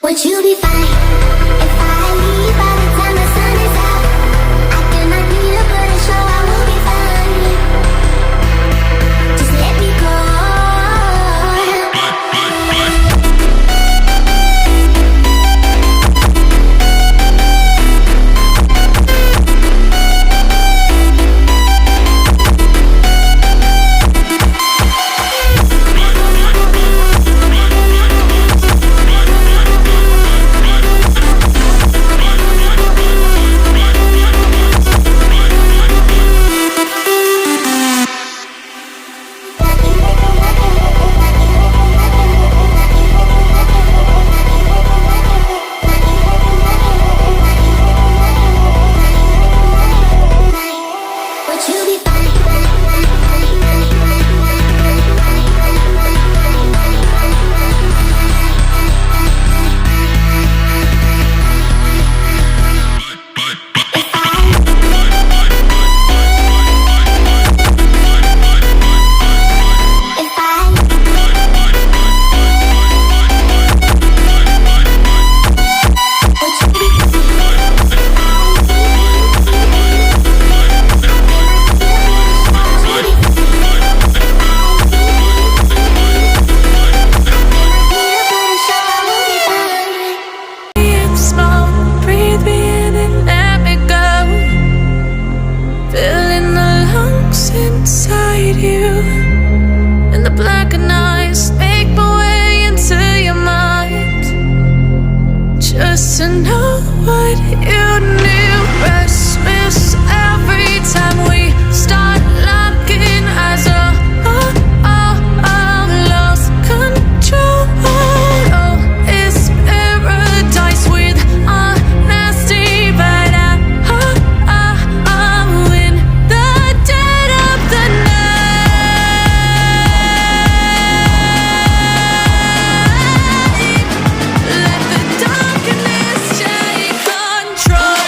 Would you be fine if I leave by the time the sun is out? I cannot need to put a show, I will be fine. Just let me go. To know what you knew, restless every time we start locking eyes. Lost control. Oh, it's paradise with honesty, but I'm in the dead of the night. Let the darkness take control.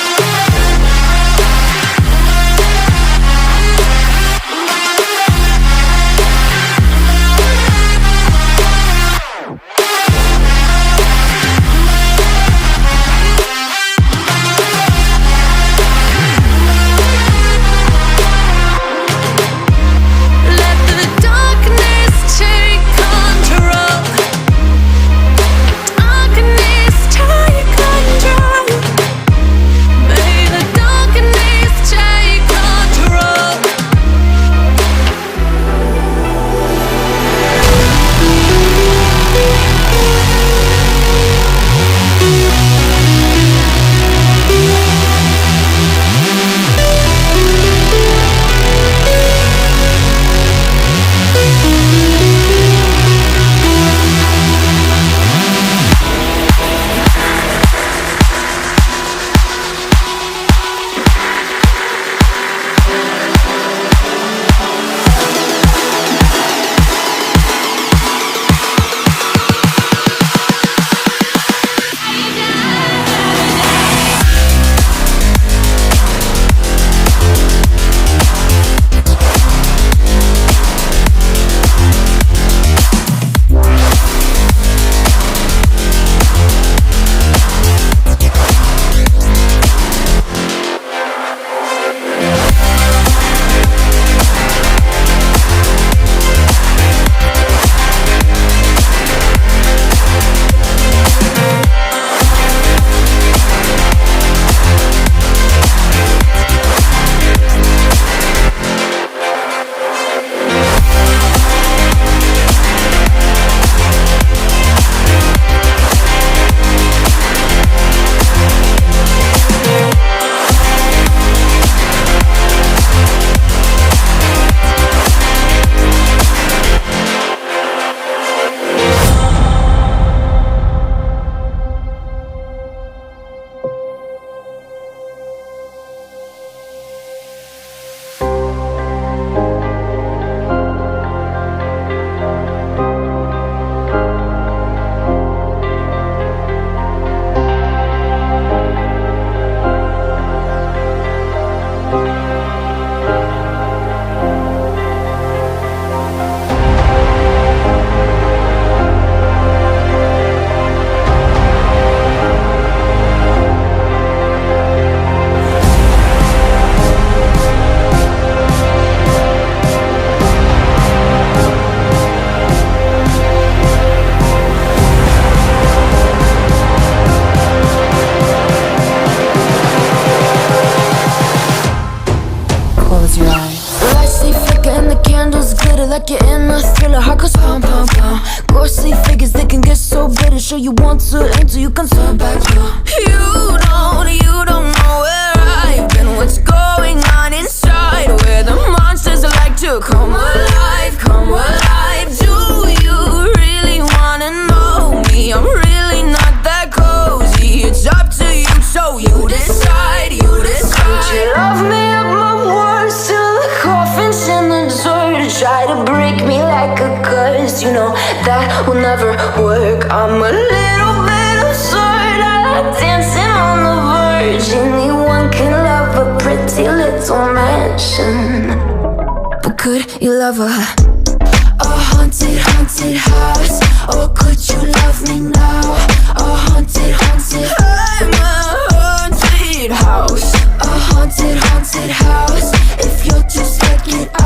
sure you want to until you concerned about you. You don't know where I've been, what's going on inside, where the monsters like to come alive, come alive. Do you really wanna know me? I'm really not that cozy. It's up to you, so you decide, you decide. Could you love me at my worst till the coffin's in the dirt? Try to break me like a curse, you know that will never work. I'm a little bit absurd, I like dancing on the verge. Anyone can love a pretty little mansion, but could you love a haunted, haunted house? Or could you love me now? A haunted, haunted, I'm a haunted house. A haunted, haunted house. If you're too scared, get